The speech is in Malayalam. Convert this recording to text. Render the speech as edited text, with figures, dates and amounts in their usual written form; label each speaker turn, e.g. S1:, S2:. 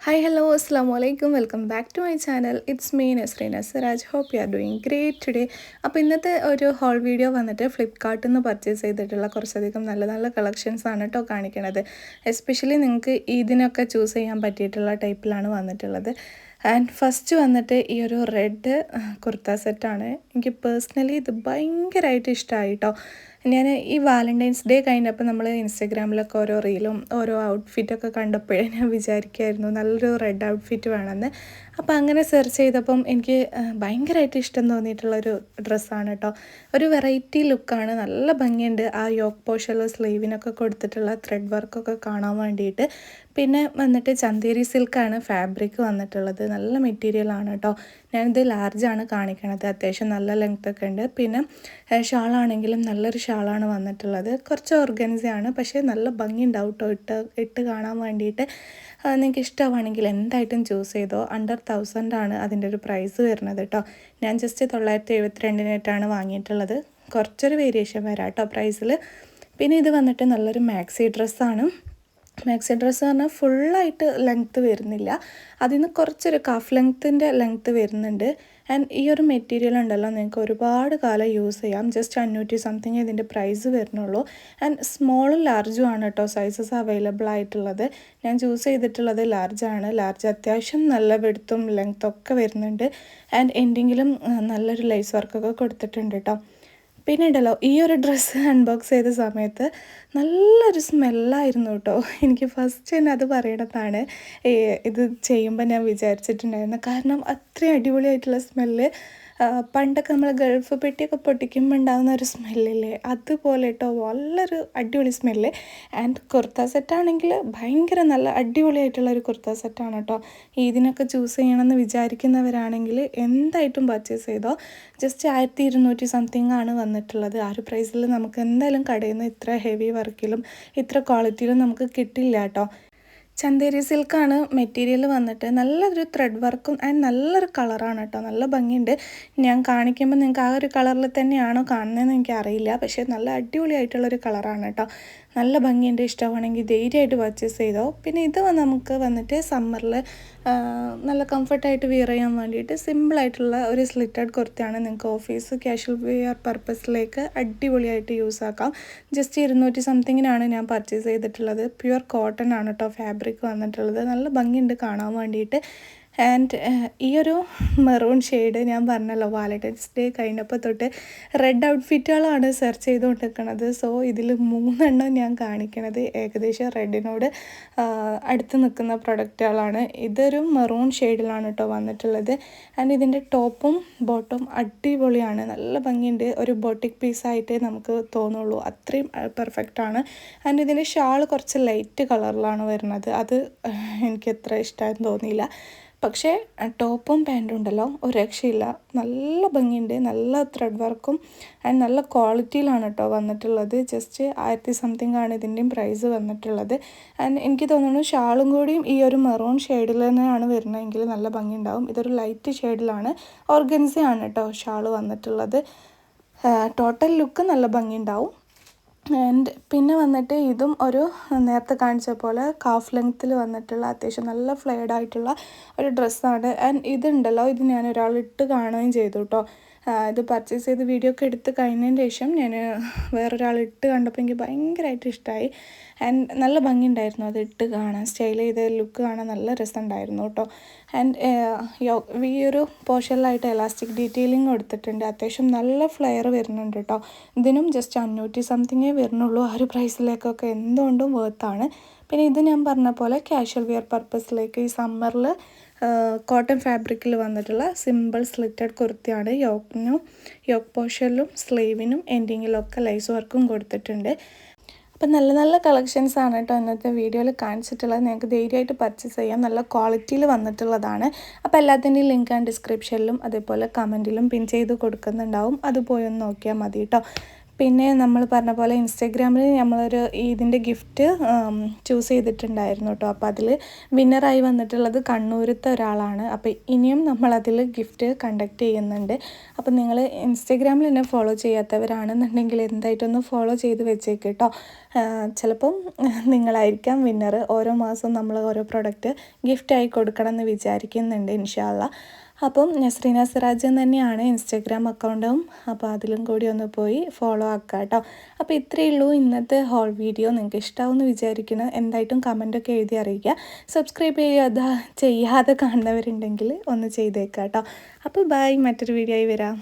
S1: Hi, hello, assalamu alaikum. Welcome back to my channel. It's me, Nasreen Asraj. Hope you are doing great today. അപ്പോൾ ഇന്നത്തെ ഒരു ഹോൾ വീഡിയോ വന്നിട്ട് ഫ്ലിപ്കാർട്ടിൽ നിന്ന് പർച്ചേസ് ചെയ്തിട്ടുള്ള കുറച്ചധികം നല്ല നല്ല കളക്ഷൻസ് ആണ് കേട്ടോ കാണിക്കണത്. എസ്പെഷ്യലി നിങ്ങൾക്ക് ഇതിനൊക്കെ ചൂസ് ചെയ്യാൻ പറ്റിയിട്ടുള്ള ടൈപ്പിലാണ് വന്നിട്ടുള്ളത്. ആൻഡ് ഫസ്റ്റ് വന്നിട്ട് ഈ ഒരു റെഡ് കുർത്ത സെറ്റാണ്. എനിക്ക് പേഴ്സണലി ഇത് ഭയങ്കരമായിട്ട് ഇഷ്ടമായി കേട്ടോ. ഞാൻ ഈ വാലൻറ്റൈൻസ് ഡേ കഴിഞ്ഞപ്പോൾ നമ്മൾ ഇൻസ്റ്റഗ്രാമിലൊക്കെ ഓരോ റീലും ഓരോ ഔട്ട്ഫിറ്റൊക്കെ കണ്ടപ്പോഴേ ഞാൻ വിചാരിക്കുമായിരുന്നു നല്ലൊരു റെഡ് ഔട്ട്ഫിറ്റ് വേണമെന്ന്. അപ്പോൾ അങ്ങനെ സെർച്ച് ചെയ്തപ്പം എനിക്ക് ഭയങ്കരമായിട്ട് ഇഷ്ടം തോന്നിയിട്ടുള്ളൊരു ഡ്രസ്സാണ് കേട്ടോ. ഒരു വെറൈറ്റി ലുക്കാണ്, നല്ല ഭംഗിയുണ്ട്. ആ യോക്ക് പോഷനിൽ സ്ലീവിനൊക്കെ കൊടുത്തിട്ടുള്ള ത്രെഡ് വർക്കൊക്കെ കാണാൻ വേണ്ടിയിട്ട്. പിന്നെ വന്നിട്ട് ചന്തേരി സിൽക്കാണ് ഫാബ്രിക് വന്നിട്ടുള്ളത്. നല്ല മെറ്റീരിയലാണ് കേട്ടോ. ഞാനിത് ലാർജാണ് കാണിക്കണത്, അത്യാവശ്യം നല്ല ലെങ്ത്തൊക്കെ ഉണ്ട്. പിന്നെ ഷാളാണെങ്കിലും നല്ലൊരു ഷാളാണ് വന്നിട്ടുള്ളത്. കുറച്ച് ഓർഗൻസയാണ്, പക്ഷേ നല്ല ഭംഗി ഉണ്ടാവും കേട്ടോ ഇട്ട് കാണാൻ വേണ്ടിയിട്ട്. നിങ്ങൾക്ക് ഇഷ്ടമാണെങ്കിൽ എന്തായിട്ടും ചൂസ് ചെയ്തോ. അണ്ടർ 1000 ആണ് അതിൻ്റെ ഒരു പ്രൈസ് വരുന്നത് കേട്ടോ. ഞാൻ ജസ്റ്റ് 972 വാങ്ങിയിട്ടുള്ളത്. കുറച്ചൊരു വേരിയേഷൻ വരാം കേട്ടോ പ്രൈസിൽ. പിന്നെ ഇത് വന്നിട്ട് നല്ലൊരു മാക്സി ഡ്രസ്സാണ്. മാക്സി ഡ്രസ്സ് പറഞ്ഞാൽ ഫുള്ളായിട്ട് ലെങ്ത്ത് വരുന്നില്ല, അതിൽ നിന്ന് കുറച്ചൊരു കാഫ് ലെങ്ത്തിൻ്റെ ലെങ്ത്ത് വരുന്നുണ്ട്. ആൻഡ് ഈ ഒരു മെറ്റീരിയൽ ഉണ്ടല്ലോ നിങ്ങൾക്ക് ഒരുപാട് കാലം യൂസ് ചെയ്യാം. ജസ്റ്റ് 500 സംതിങ് ഇതിൻ്റെ പ്രൈസ് വരുന്നുള്ളൂ. ആൻഡ് സ്മോളും ലാർജും ആണ് കേട്ടോ സൈസസ് അവൈലബിൾ ആയിട്ടുള്ളത്. ഞാൻ ചൂസ് ചെയ്തിട്ടുള്ളത് ലാർജാണ്. ലാർജ് അത്യാവശ്യം നല്ല വെടുത്തും ലെങ്ത്തൊക്കെ വരുന്നുണ്ട്. ആൻഡ് എൻഡിങ്ങിലും നല്ലൊരു ലേസ് വർക്കൊക്കെ കൊടുത്തിട്ടുണ്ട് കേട്ടോ. പിന്നെ ഉണ്ടല്ലോ ഈ ഒരു ഡ്രസ്സ് അൺബോക്സ് ചെയ്ത സമയത്ത് നല്ലൊരു സ്മെല്ലായിരുന്നു കേട്ടോ. എനിക്ക് ഫസ്റ്റ് തന്നെ അത് പറയണതാണ് ഇത് ചെയ്യുമ്പോൾ ഞാൻ വിചാരിച്ചിട്ടുണ്ടായിരുന്നു. കാരണം അത്രയും അടിപൊളിയായിട്ടുള്ള സ്മെല്ല്. പണ്ടൊക്കെ നമ്മൾ ഗൾഫ് പെട്ടിയൊക്കെ പൊട്ടിക്കുമ്പോൾ ഉണ്ടാകുന്ന ഒരു സ്മെല്ലില്ലേ, അതുപോലെ കേട്ടോ. നല്ലൊരു അടിപൊളി സ്മെല്ല്. ആൻഡ് കുർത്ത സെറ്റാണെങ്കിൽ ഭയങ്കര നല്ല അടിപൊളിയായിട്ടുള്ള ഒരു കുർത്ത സെറ്റാണ് കേട്ടോ. ഇതിനൊക്കെ ചൂസ് ചെയ്യണമെന്ന് വിചാരിക്കുന്നവരാണെങ്കിൽ എന്തായിട്ടും പർച്ചേസ് ചെയ്തോ. ജസ്റ്റ് 1200 സംതിങ് ആണ് വന്നിട്ടുള്ളത്. ആ ഒരു പ്രൈസിൽ നമുക്ക് എന്തായാലും കടയിൽ നിന്ന് ഇത്ര ഹെവി വർക്കിലും ഇത്ര ക്വാളിറ്റിയിലും നമുക്ക് കിട്ടില്ല കേട്ടോ. ചന്തേരി സിൽക്കാണ് മെറ്റീരിയൽ വന്നിട്ട്. നല്ലൊരു ത്രെഡ് വർക്കും ആൻഡ് നല്ലൊരു കളറാണ് കേട്ടോ. നല്ല ഭംഗിയുണ്ട്. ഞാൻ കാണിക്കുമ്പോൾ നിങ്ങൾക്ക് ആ ഒരു കളറിൽ തന്നെയാണോ കാണുന്നതെന്ന് എനിക്കറിയില്ല, പക്ഷേ നല്ല അടിപൊളിയായിട്ടുള്ളൊരു കളറാണ് കേട്ടോ. നല്ല ഭംഗിയുണ്ട്. ഇഷ്ടമാണെങ്കിൽ ധൈര്യമായിട്ട് പർച്ചേസ് ചെയ്തോ. പിന്നെ ഇത് നമുക്ക് വന്നിട്ട് സമ്മറിൽ നല്ല കംഫർട്ടായിട്ട് വിയർ ചെയ്യാൻ വേണ്ടിയിട്ട് സിമ്പിളായിട്ടുള്ള ഒരു സ്ലിറ്റഡ് കുർത്തയാണ്. നിങ്ങൾക്ക് ഓഫീസ് ക്യാഷ്വൽ വെയർ പർപ്പസിലേക്ക് അടിപൊളിയായിട്ട് യൂസ് ആക്കാം. ജസ്റ്റ് 200 സംതിങ്ങിനാണ് ഞാൻ പർച്ചേസ് ചെയ്തിട്ടുള്ളത്. പ്യുവർ കോട്ടൺ ആണ് കേട്ടോ ഫാബ്രിക് വന്നിട്ടുള്ളത്. നല്ല ഭംഗിയുണ്ട് കാണാൻ വേണ്ടിയിട്ട്. ആൻഡ് ഈ ഒരു മെറൂൺ ഷെയ്ഡ് ഞാൻ പറഞ്ഞല്ലോ വാലൻറ്റൈൻസ് ഡേ കഴിഞ്ഞപ്പോൾ തൊട്ട് റെഡ് ഔട്ട്ഫിറ്റുകളാണ് സെർച്ച് ചെയ്തുകൊണ്ടിരിക്കുന്നത്. സോ ഇതിൽ 3 ഞാൻ കാണിക്കണത് ഏകദേശം റെഡിനോട് അടുത്ത് നിൽക്കുന്ന പ്രൊഡക്റ്റുകളാണ്. ഇതൊരു മെറൂൺ ഷെയ്ഡിലാണ് കേട്ടോ വന്നിട്ടുള്ളത്. ആൻഡ് ഇതിൻ്റെ ടോപ്പും ബോട്ടും അടിപൊളിയാണ്, നല്ല ഭംഗിയുണ്ട്. ഒരു ബോട്ടിക് പീസായിട്ട് നമുക്ക് തോന്നുള്ളൂ, അത്രയും പെർഫെക്റ്റാണ്. ആൻഡ് ഇതിൻ്റെ ഷാൾ കുറച്ച് ലൈറ്റ് കളറിലാണ് വരുന്നത്. അത് എനിക്ക് അത്ര ഇഷ്ടമായെന്ന് തോന്നിയില്ല. പക്ഷേ ടോപ്പും പാൻറ്റും ഉണ്ടല്ലോ ഒരു രക്ഷയില്ല, നല്ല ഭംഗിയുണ്ട്. നല്ല ത്രെഡ് വർക്കും ആൻഡ് നല്ല ക്വാളിറ്റിയിലാണ് കേട്ടോ വന്നിട്ടുള്ളത്. ജസ്റ്റ് 1000 സംതിങ് ആണ് ഇതിൻ്റെയും പ്രൈസ് വന്നിട്ടുള്ളത്. ആൻഡ് എനിക്ക് തോന്നുന്നു ഷാളും കൂടിയും ഈ ഒരു മെറൂൺ ഷെയ്ഡിൽ തന്നെയാണ് വരുന്നതെങ്കിൽ നല്ല ഭംഗിയുണ്ടാവും. ഇതൊരു ലൈറ്റ് ഷെയ്ഡിലാണ്, ഓർഗൻസയാണ് കേട്ടോ ഷാള് വന്നിട്ടുള്ളത്. ടോട്ടൽ ലുക്ക് നല്ല ഭംഗിയുണ്ടാവും. ആൻഡ് പിന്നെ വന്നിട്ട് ഇതും ഒരു നേരത്തെ കാണിച്ച പോലെ കാഫ് ലെങ്ത്തിൽ വന്നിട്ടുള്ള അത്യാവശ്യം നല്ല ഫ്ലെയർഡ് ആയിട്ടുള്ള ഒരു ഡ്രസ്സാണ്. ആൻഡ് ഇതുണ്ടല്ലോ ഇത് ഞാൻ ഒരാളിട്ട് കാണുകയും ചെയ്തു കേട്ടോ. ഇത് പർച്ചേസ് ചെയ്ത് വീഡിയോ ഒക്കെ എടുത്ത് കഴിഞ്ഞതിന് ശേഷം ഞാൻ വേറൊരാളിട്ട് കണ്ടപ്പോൾ എനിക്ക് ഭയങ്കരമായിട്ട് ഇഷ്ടമായി. ആൻഡ് നല്ല ഭംഗിയുണ്ടായിരുന്നു അത് ഇട്ട് കാണാൻ. സ്റ്റൈൽ ചെയ്ത ലുക്ക് കാണാൻ നല്ല രസമുണ്ടായിരുന്നു കേട്ടോ. ആൻഡ് ഈ ഒരു പോർഷനിലായിട്ട് എലാസ്റ്റിക് ഡീറ്റെയിലിംഗ് കൊടുത്തിട്ടുണ്ട്. അത്യാവശ്യം നല്ല ഫ്ലെയർ വരുന്നുണ്ട് കേട്ടോ. ഇതിനും ജസ്റ്റ് 500 സംതിങ്ങേ വരുന്നുള്ളൂ. ആ ഒരു പ്രൈസിലേക്കൊക്കെ എന്തുകൊണ്ടും വേർത്താണ്. പിന്നെ ഇത് ഞാൻ പറഞ്ഞ പോലെ ക്യാഷ്വൽ വെയർ പർപ്പസിലേക്ക് ഈ സമ്മറിൽ കോട്ടൺ ഫാബ്രിക്കിൽ വന്നിട്ടുള്ള സിമ്പിൾ സ്ലിറ്റഡ് കുർത്തിയാണ്. യോക്ക് പോർഷനിലും സ്ലീവിനും എൻഡിങ്ങിലും ഒക്കെ ലൈസ് വർക്കും കൊടുത്തിട്ടുണ്ട്. അപ്പം നല്ല നല്ല കളക്ഷൻസ് ആണ് കേട്ടോ ഇന്നത്തെ വീഡിയോയിൽ കാണിച്ചിട്ടുള്ളത്. നിങ്ങൾക്ക് ധൈര്യമായിട്ട് പർച്ചേസ് ചെയ്യാം, നല്ല ക്വാളിറ്റിയിൽ വന്നിട്ടുള്ളതാണ്. അപ്പോൾ എല്ലാത്തിൻ്റെയും ലിങ്ക് ആൻഡ് ഡിസ്ക്രിപ്ഷനിലും അതേപോലെ കമൻറ്റിലും പിൻ ചെയ്ത് കൊടുക്കുന്നുണ്ടാവും. അത് പോയി ഒന്ന് നോക്കിയാൽ മതി കേട്ടോ. പിന്നെ നമ്മൾ പറഞ്ഞ പോലെ ഇൻസ്റ്റാഗ്രാമിൽ നമ്മളൊരു ഇതിൻ്റെ ഗിഫ്റ്റ് ചൂസ് ചെയ്തിട്ടുണ്ടായിരുന്നു കേട്ടോ. അപ്പോൾ അതിൽ വിന്നറായി വന്നിട്ടുള്ളത് കണ്ണൂരത്തെ ഒരാളാണ്. അപ്പോൾ ഇനിയും നമ്മളതിൽ ഗിഫ്റ്റ് കണ്ടക്ട് ചെയ്യുന്നുണ്ട്. അപ്പോൾ നിങ്ങൾ ഇൻസ്റ്റാഗ്രാമിൽ എന്നെ ഫോളോ ചെയ്യാത്തവരാണെന്നുണ്ടെങ്കിൽ എന്തായിട്ടൊന്ന് ഫോളോ ചെയ്ത് വെച്ചേക്ക് കേട്ടോ. ചിലപ്പം നിങ്ങളായിരിക്കാം വിന്നർ. ഓരോ മാസവും നമ്മൾ ഓരോ പ്രൊഡക്റ്റ് ഗിഫ്റ്റായി കൊടുക്കണം എന്ന് വിചാരിക്കുന്നുണ്ട് ഇൻഷാ അല്ലാ. അപ്പം നസ്രീന സിറാജ് എന്ന് തന്നെയാണ് ഇൻസ്റ്റാഗ്രാം അക്കൗണ്ടും. അപ്പോൾ അതിലും കൂടി ഒന്ന് പോയി ഫോളോ ആക്കുക കേട്ടോ. അപ്പോൾ ഇത്രയേ ഉള്ളൂ ഇന്നത്തെ ഹോൾ വീഡിയോ. നിങ്ങൾക്ക് ഇഷ്ടമാവുമെന്ന് വിചാരിക്കുന്നു. എന്തായിട്ടും കമൻറ്റൊക്കെ എഴുതി അറിയിക്കുക. സബ്സ്ക്രൈബ് ചെയ്യാതെ കാണുന്നവരുണ്ടെങ്കിൽ ഒന്ന് ചെയ്തേക്കാം കേട്ടോ. അപ്പോൾ ബൈ, മറ്റൊരു വീഡിയോ ആയി വരാം.